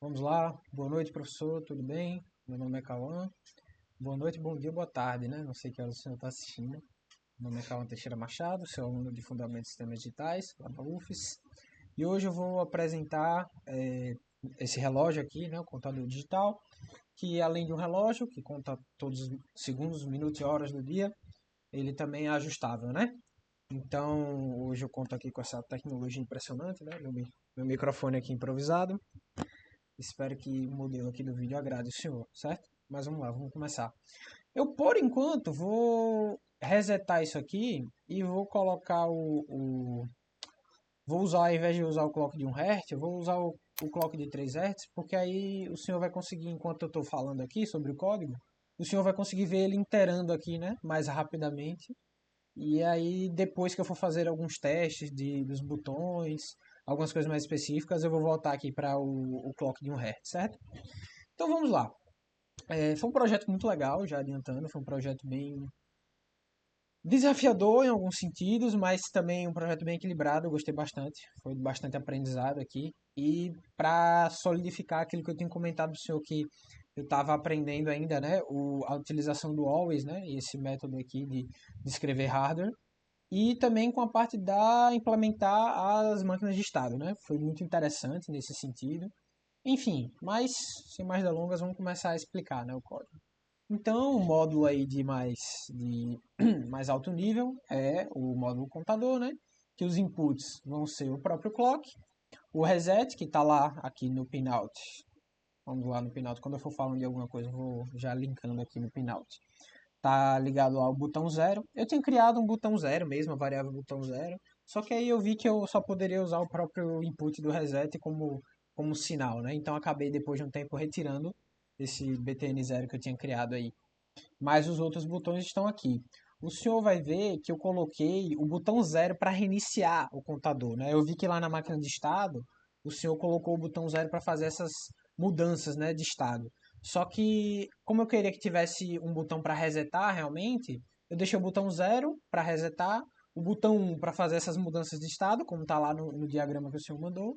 Vamos lá. Boa noite, professor. Tudo bem? Meu nome é Cauã. Boa noite, bom dia, boa tarde, né? Não sei que hora o senhor está assistindo. Meu nome é Cauã Teixeira Machado, sou aluno de Fundamentos de Sistemas Digitais, lá da UFES. E hoje eu vou apresentar esse relógio aqui, né? O contador digital, que além de um relógio que conta todos os segundos, minutos e horas do dia, ele também é ajustável, né? Então, hoje eu conto aqui com essa tecnologia impressionante, né? Meu microfone aqui improvisado. Espero que o modelo aqui do vídeo agrade o senhor, certo? Mas vamos lá, vamos começar. Eu, por enquanto, vou resetar isso aqui e vou colocar Vou usar, ao invés de usar o clock de 1 Hz, eu vou usar o clock de 3 Hz, porque aí o senhor vai conseguir, enquanto eu estou falando aqui sobre o código, o senhor vai conseguir ver ele inteirando aqui, né? Mais rapidamente. E aí, depois que eu for fazer alguns testes dos botões, algumas coisas mais específicas, eu vou voltar aqui para o clock de 1 Hz, certo? Então vamos lá. Foi um projeto muito legal, já adiantando, foi um projeto bem desafiador em alguns sentidos, mas também um projeto bem equilibrado, eu gostei bastante, foi bastante aprendizado aqui. E para solidificar aquilo que eu tinha comentado para o senhor que eu estava aprendendo ainda, né, a utilização do always, né, esse método aqui de escrever hardware, e também com a parte da implementar as máquinas de estado, né, foi muito interessante nesse sentido. Enfim, mas sem mais delongas, vamos começar a explicar, né, o código. Então, o módulo aí de mais alto nível é o módulo contador, né? Que os inputs vão ser o próprio clock, o reset, que está lá aqui no pinout. Vamos lá no pinout. Quando eu for falando de alguma coisa, eu vou já linkando aqui no pinout. Tá ligado ao botão zero. Eu tinha criado um botão zero mesmo, a variável botão zero. Só que aí eu vi que eu só poderia usar o próprio input do reset como sinal, né? Então acabei depois de um tempo retirando esse btn0 que eu tinha criado aí. Mas os outros botões estão aqui. O senhor vai ver que eu coloquei o botão zero para reiniciar o contador, né? Eu vi que lá na máquina de estado o senhor colocou o botão zero para fazer essas mudanças, né, de estado. Só que, como eu queria que tivesse um botão para resetar realmente, eu deixei o botão zero para resetar, o botão 1 para fazer essas mudanças de estado, como está lá no diagrama que o senhor mandou,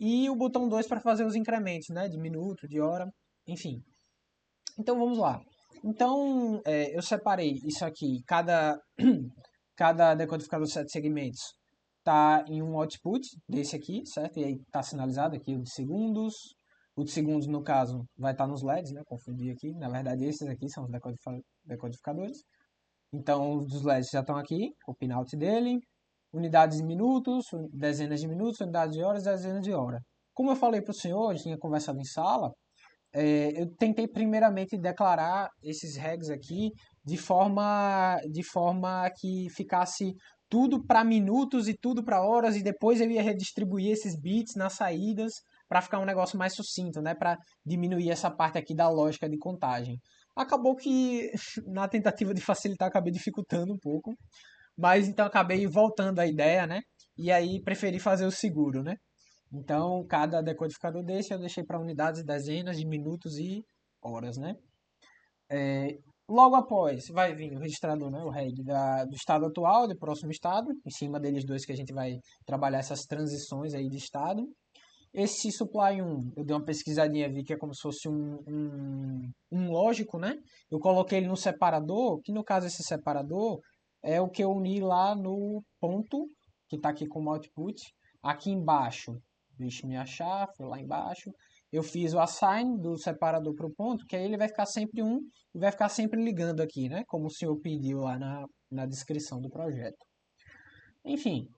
e o botão 2 para fazer os incrementos, né, de minuto, de hora, enfim. Então vamos lá. Então eu separei isso aqui, cada decodificador de 7 segmentos está em um output desse aqui, certo? E aí está sinalizado aqui o de segundos. O de segundos, no caso, vai estar nos LEDs, né? Confundi aqui. Na verdade, esses aqui são os decodificadores. Então, os dos LEDs já estão aqui, o pinout dele. Unidades de minutos, dezenas de minutos, unidades de horas, dezenas de horas. Como eu falei para o senhor, a gente tinha conversado em sala, eu tentei primeiramente declarar esses regs aqui de forma que ficasse tudo para minutos e tudo para horas, e depois eu ia redistribuir esses bits nas saídas para ficar um negócio mais sucinto, né, para diminuir essa parte aqui da lógica de contagem. Acabou que na tentativa de facilitar acabei dificultando um pouco, mas então acabei voltando à ideia, né? E aí preferi fazer o seguro, né? Então, cada decodificador desse eu deixei para unidades, dezenas de minutos e horas, né? Logo após vai vir o registrador, né? O reg do estado atual, do próximo estado, em cima deles dois que a gente vai trabalhar essas transições aí de estado. Esse supply 1, eu dei uma pesquisadinha, vi que é como se fosse um lógico, né? Eu coloquei ele no separador, que no caso esse separador é o que eu uni lá no ponto, que está aqui como output. Aqui embaixo, deixa me achar, foi lá embaixo. Eu fiz o assign do separador para o ponto, que aí ele vai ficar sempre um e vai ficar sempre ligando aqui, né? Como o senhor pediu lá na descrição do projeto. Enfim,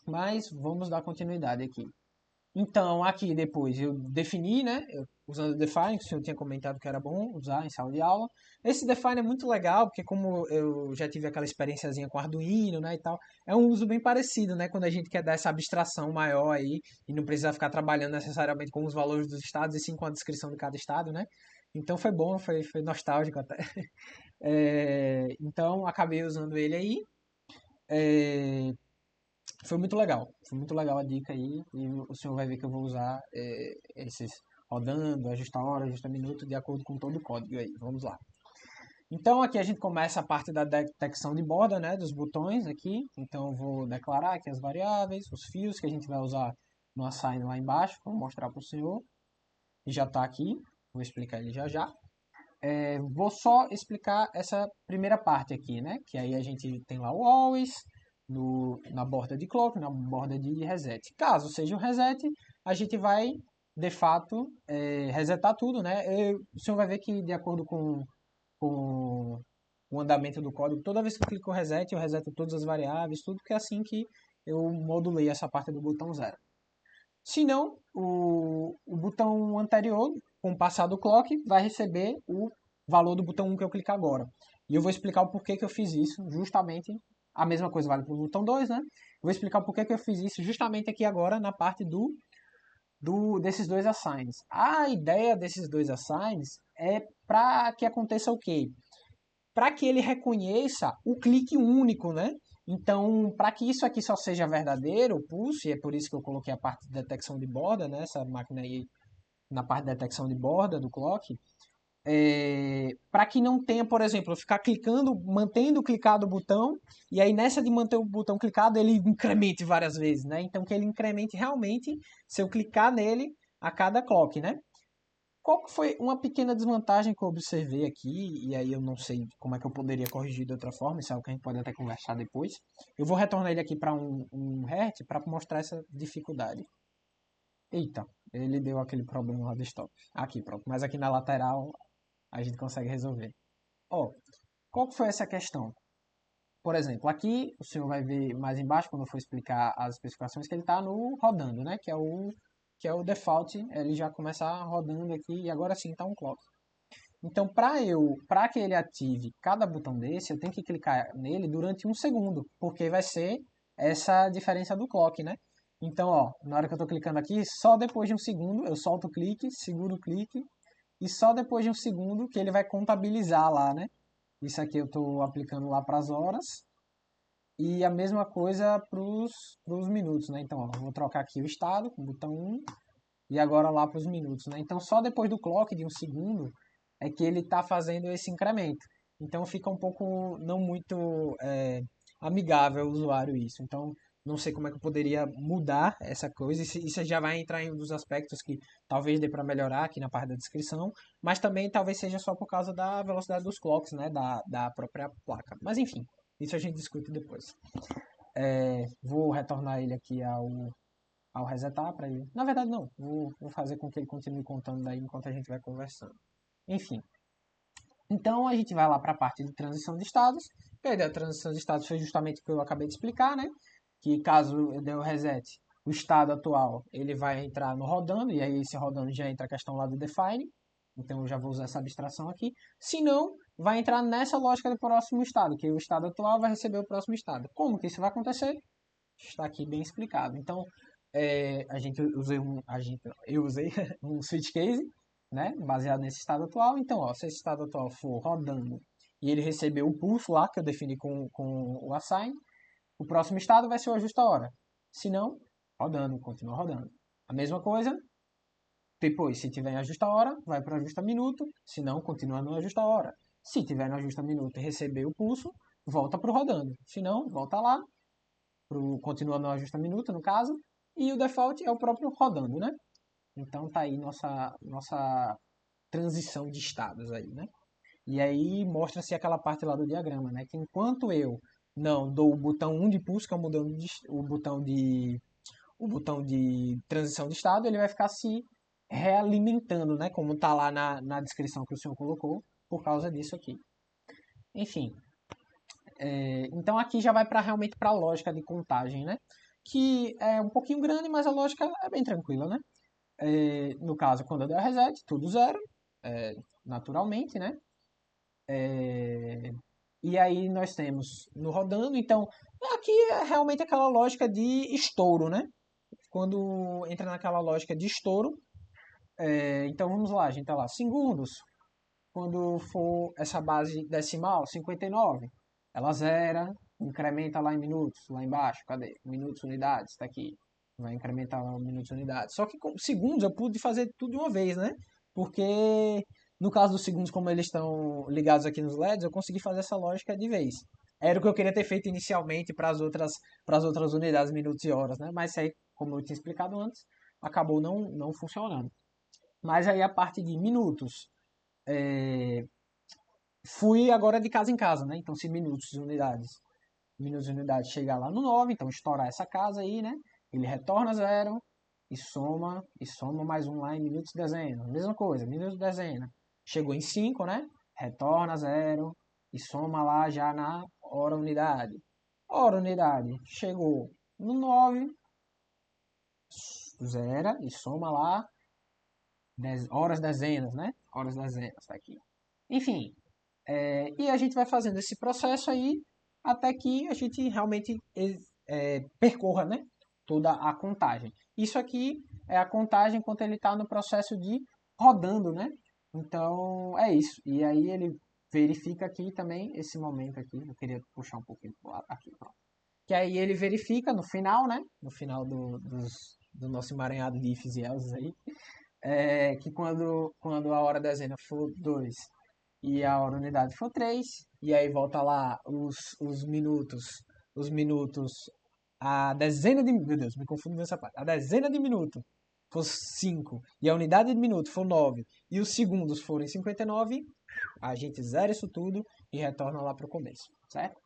mas vamos dar continuidade aqui. Então, aqui depois eu defini, né? Usando o define, que o senhor tinha comentado que era bom usar em sala de aula. Esse define é muito legal, porque como eu já tive aquela experiênciazinha com Arduino, né, e tal, é um uso bem parecido, né? Quando a gente quer dar essa abstração maior aí e não precisa ficar trabalhando necessariamente com os valores dos estados, e sim com a descrição de cada estado, né? Então foi bom, foi nostálgico até. Então acabei usando ele aí. É, foi muito legal a dica aí, e o senhor vai ver que eu vou usar esses rodando, ajustar hora, ajustar minuto, de acordo com todo o código aí. Vamos lá. Então aqui a gente começa a parte da detecção de borda, né, dos botões aqui. Então eu vou declarar aqui as variáveis, os fios que a gente vai usar no assign lá embaixo, vou mostrar para o senhor. já está aqui, vou explicar ele já já. Vou só explicar essa primeira parte aqui, né? Que aí a gente tem lá o always, na borda de clock, na borda de reset. Caso seja um reset, a gente vai, de fato, resetar tudo, né? O senhor vai ver que, de acordo com o andamento do código, toda vez que eu clico reset, eu reseto todas as variáveis, tudo, que é assim que eu modulei essa parte do botão zero. Se não, o botão anterior, com o passar do clock, vai receber o valor do botão 1 que eu clicar agora. E eu vou explicar o porquê que eu fiz isso, justamente. A mesma coisa vale para o botão 2, né? Vou explicar o porquê que eu fiz isso justamente aqui agora na parte desses dois assigns. A ideia desses dois assigns é para que aconteça o quê? Para que ele reconheça o clique único, né? Então, para que isso aqui só seja verdadeiro, o pulse, e é por isso que eu coloquei a parte de detecção de borda, né? Essa máquina aí na parte de detecção de borda do clock, para que não tenha, por exemplo, eu ficar clicando, mantendo clicado o botão, e aí nessa de manter o botão clicado, ele incremente várias vezes, né? Então, que ele incremente realmente se eu clicar nele a cada clock, né? Qual que foi uma pequena desvantagem que eu observei aqui, e aí eu não sei como é que eu poderia corrigir de outra forma, isso é algo que a gente pode até conversar depois. Eu vou retornar ele aqui para um Hertz para mostrar essa dificuldade. Eita, ele deu aquele problema lá do stop. Aqui, pronto. Mas aqui na lateral a gente consegue resolver. Ó, qual que foi essa questão? Por exemplo, aqui o senhor vai ver mais embaixo, quando eu for explicar as especificações, que ele está no rodando, né? Que é o default, ele já começa rodando aqui e agora sim está um clock. Então, para que ele ative cada botão desse, eu tenho que clicar nele durante um segundo, porque vai ser essa diferença do clock, né? Então, ó, na hora que eu estou clicando aqui, só depois de um segundo eu solto o clique, seguro o clique, e só depois de um segundo que ele vai contabilizar lá, né? Isso aqui eu estou aplicando lá para as horas, e a mesma coisa para os minutos, né? Então, ó, eu vou trocar aqui o estado com o botão 1, e agora lá para os minutos, né? Então, só depois do clock de um segundo é que ele está fazendo esse incremento. Então, fica um pouco não muito amigável ao usuário isso. Então, não sei como é que eu poderia mudar essa coisa. Isso já vai entrar em um dos aspectos que talvez dê para melhorar aqui na parte da descrição, mas também talvez seja só por causa da velocidade dos clocks, né? Da própria placa. Mas enfim, isso a gente discute depois. Vou retornar ele aqui ao resetar para ele. Na verdade, não. Vou fazer com que ele continue contando daí enquanto a gente vai conversando. Enfim. Então, a gente vai lá para a parte de transição de estados. A ideia da transição de estados foi justamente o que eu acabei de explicar, né? Que caso eu dê o reset, o estado atual ele vai entrar no rodando, e aí esse rodando já entra a questão lá do define. Então, eu já vou usar essa abstração aqui. Se não, vai entrar nessa lógica do próximo estado, que o estado atual vai receber o próximo estado. Como que isso vai acontecer? Está aqui bem explicado. Então, eu usei um switch case, né, baseado nesse estado atual. Então, ó, se esse estado atual for rodando e ele receber o pulso lá, que eu defini com o assign, o próximo estado vai ser o ajusta hora. Se não, rodando, continua rodando. A mesma coisa, depois, se tiver em ajusta hora, vai para o ajusta minuto, se não, continua no ajusta hora. Se tiver no ajusta minuto e receber o pulso, volta para o rodando. Se não, volta lá, continua no ajusta minuto, no caso, e o default é o próprio rodando, né? Então tá aí nossa transição de estados aí, né? E aí mostra-se aquela parte lá do diagrama, né? Que enquanto eu não dou o botão 1 de pulso, que é o botão de transição de estado, ele vai ficar se realimentando, né? Como tá lá na descrição que o senhor colocou, por causa disso aqui. Enfim, então aqui já vai realmente para a lógica de contagem, né? Que é um pouquinho grande, mas a lógica é bem tranquila, né? No caso, quando eu der reset, tudo zero, naturalmente, né? E aí nós temos no rodando, então aqui é realmente aquela lógica de estouro, né? Quando entra naquela lógica de estouro, então vamos lá, a gente tá lá, segundos, quando for essa base decimal, 59, ela zera, incrementa lá em minutos, lá embaixo, cadê? Minutos, unidades, tá aqui. Vai incrementar lá minutos, unidades. Só que com segundos eu pude fazer tudo de uma vez, né? Porque no caso dos segundos, como eles estão ligados aqui nos LEDs, eu consegui fazer essa lógica de vez. Era o que eu queria ter feito inicialmente para as outras unidades, minutos e horas, né? Mas aí, como eu tinha explicado antes, acabou não funcionando. Mas aí a parte de minutos, fui agora de casa em casa, né? Então, se minutos e unidades chegar lá no 9, então estourar essa casa aí, né? Ele retorna zero e soma mais um lá em minutos e dezenas. Mesma coisa, minutos e dezenas. Chegou em 5, né? Retorna zero e soma lá já na hora unidade. Hora unidade chegou no 9, zera e soma lá horas dezenas, né? Horas dezenas, tá aqui. Enfim, e a gente vai fazendo esse processo aí até que a gente realmente percorra, né, toda a contagem. Isso aqui é a contagem enquanto ele está no processo de rodando, né? Então é isso. E aí ele verifica aqui também esse momento aqui. Eu queria puxar um pouquinho pro lado aqui, pronto. Que aí ele verifica no final, né? No final do nosso emaranhado de ifs e elses aí, que quando a hora dezena for 2 e a hora unidade for 3 e aí volta lá os minutos, a dezena de, meu Deus, me confundo nessa parte, a dezena de minuto for 5 e a unidade de minuto for 9 e os segundos forem 59, a gente zera isso tudo e retorna lá para o começo, certo?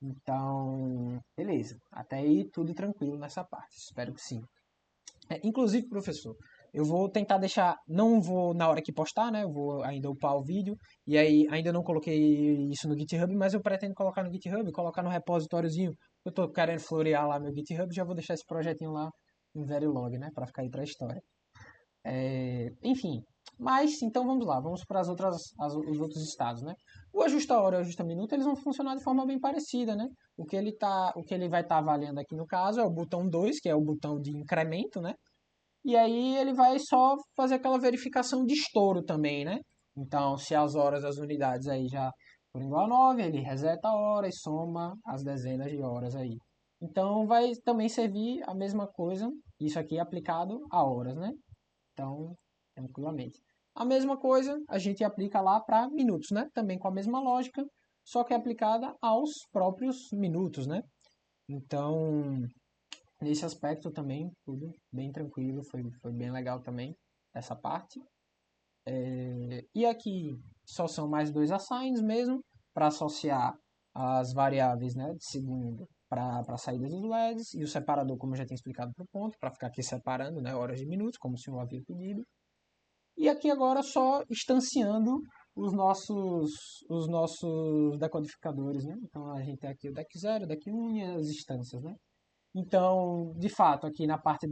Então, beleza. Até aí tudo tranquilo nessa parte. Espero que sim. Inclusive, professor, eu vou tentar deixar. Não vou na hora que postar, né? Eu vou ainda upar o vídeo. E aí, ainda não coloquei isso no GitHub, mas eu pretendo colocar no GitHub, colocar no repósitóriozinho. Eu tô querendo florear lá meu GitHub, já vou deixar esse projetinho lá em Verilog, né? Pra ficar aí pra história. Enfim, mas então vamos lá, vamos para os outros estados, né? O ajusta hora e o ajusta minuto, eles vão funcionar de forma bem parecida, né? O que ele vai estar avaliando aqui no caso é o botão 2, que é o botão de incremento, né? E aí ele vai só fazer aquela verificação de estouro também, né? Então, se as horas, as unidades aí já forem igual a 9, ele reseta a hora e soma as dezenas de horas aí. Então, vai também servir a mesma coisa, isso aqui é aplicado a horas, né? Então, tranquilamente. A mesma coisa a gente aplica lá para minutos, né? Também com a mesma lógica, só que é aplicada aos próprios minutos, né? Então, nesse aspecto também, tudo bem tranquilo, foi bem legal também essa parte. E aqui só são mais dois assigns mesmo, para associar as variáveis, né, de segundo para a saída dos LEDs, e o separador, como eu já tinha explicado para o ponto, para ficar aqui separando, né, horas de minutos, como o senhor havia pedido. E aqui agora só instanciando os nossos decodificadores, né? Então a gente tem aqui o deck 0, o deck 1 e as instâncias, né? Então, de fato, aqui na parte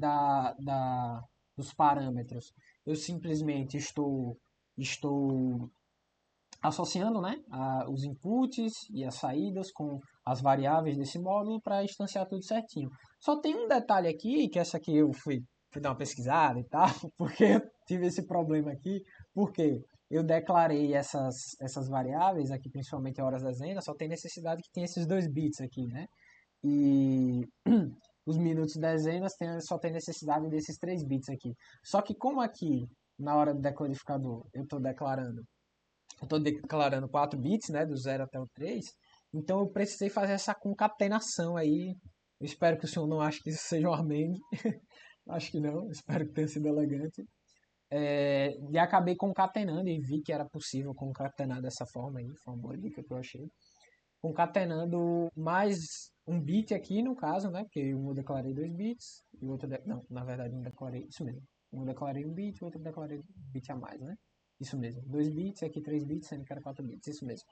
dos parâmetros, eu simplesmente estou associando, né, os inputs e as saídas com as variáveis desse módulo para instanciar tudo certinho. Só tem um detalhe aqui, que essa aqui eu fui dar uma pesquisada e tal, porque eu tive esse problema aqui, porque eu declarei essas variáveis aqui, principalmente a horas dezenas, só tem necessidade que tem esses 2 bits aqui, né? E os minutos dezenas só tem necessidade desses 3 bits aqui. Só que como aqui, na hora do decodificador, eu estou declarando 4 bits, né, do 0 até o 3, então eu precisei fazer essa concatenação aí. Eu espero que o senhor não ache que isso seja um armengue. Acho que não, espero que tenha sido elegante. E acabei concatenando e vi que era possível concatenar dessa forma aí, foi uma boa dica que eu achei. Concatenando mais um bit aqui no caso, né? Porque um eu declarei 2 bits e o outro. Não, na verdade, um declarei. Isso mesmo. Um eu declarei 1 bit e o outro eu declarei 1 bit a mais, né? Isso mesmo. 2 bits, aqui 3 bits, sendo que era 4 bits. Isso mesmo.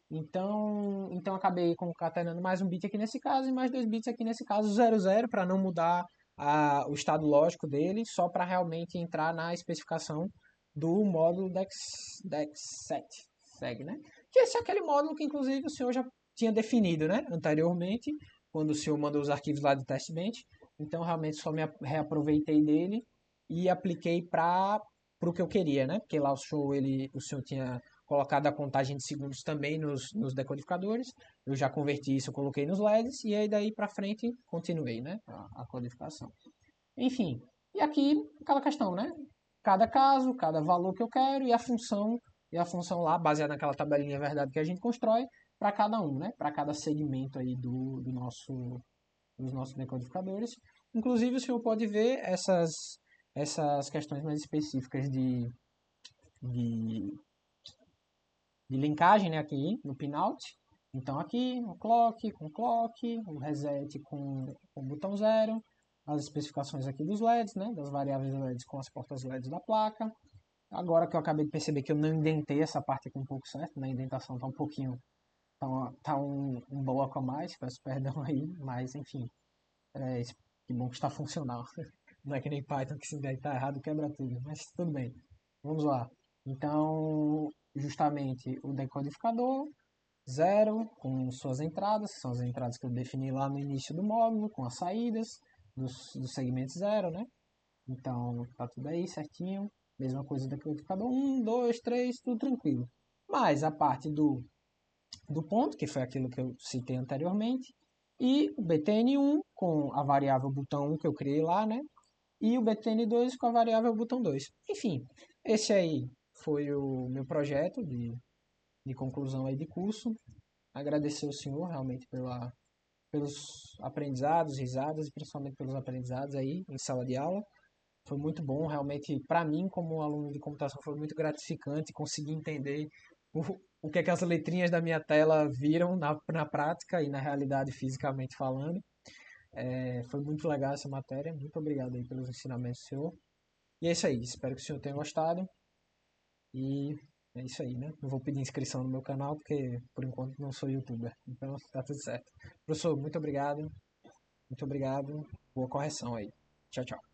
Então acabei concatenando mais um bit aqui nesse caso e mais 2 bits aqui nesse caso, 00, para não mudar o estado lógico dele, só para realmente entrar na especificação do módulo DEX7, segue, né? Que esse é aquele módulo que, inclusive, o senhor já tinha definido, né? Anteriormente, quando o senhor mandou os arquivos lá do testbench. Então, realmente, só me reaproveitei dele e apliquei para o que eu queria, né? Porque lá o senhor tinha colocado a contagem de segundos também nos decodificadores. Eu já converti isso, eu coloquei nos LEDs e aí daí para frente continuei, né? A codificação. Enfim, e aqui aquela questão, né? Cada caso, cada valor que eu quero e a função lá baseada naquela tabelinha verdade que a gente constrói para cada um, né? Para cada segmento aí dos nossos decodificadores. Inclusive o senhor pode ver essas questões mais específicas de, de linkagem, né, aqui no pinout. Então aqui o clock, o reset com o botão 0, as especificações aqui dos LEDs, né, das variáveis LEDs com as portas LEDs da placa. Agora que eu acabei de perceber que eu não indentei essa parte aqui um pouco certo, né, a indentação tá um pouquinho, tá um bloco a mais, peço perdão aí, mas enfim, que bom que está funcional. Não é que nem Python que se está errado quebra tudo, mas tudo bem. Vamos lá. Então, justamente o decodificador, 0 com suas entradas, que são as entradas que eu defini lá no início do módulo, com as saídas dos segmentos 0, né? Então, tá tudo aí certinho. Mesma coisa do decodificador 1, 2, 3, tudo tranquilo. Mas a parte do ponto, que foi aquilo que eu citei anteriormente, e o BTN1 com a variável botão 1 que eu criei lá, né? E o BTN2 com a variável botão 2. Enfim, esse aí foi o meu projeto de conclusão aí de curso. Agradecer ao senhor realmente pelos aprendizados, risadas e principalmente pelos aprendizados aí em sala de aula. Foi muito bom, realmente, para mim, como aluno de computação, foi muito gratificante conseguir entender o, o que é que as letrinhas da minha tela viram na prática e na realidade, fisicamente falando. Foi muito legal essa matéria. Muito obrigado aí pelos ensinamentos, senhor. E é isso aí. Espero que o senhor tenha gostado. E é isso aí, né? Não vou pedir inscrição no meu canal, porque por enquanto não sou youtuber. Então tá tudo certo. Professor, muito obrigado. Muito obrigado. Boa correção aí. Tchau, tchau.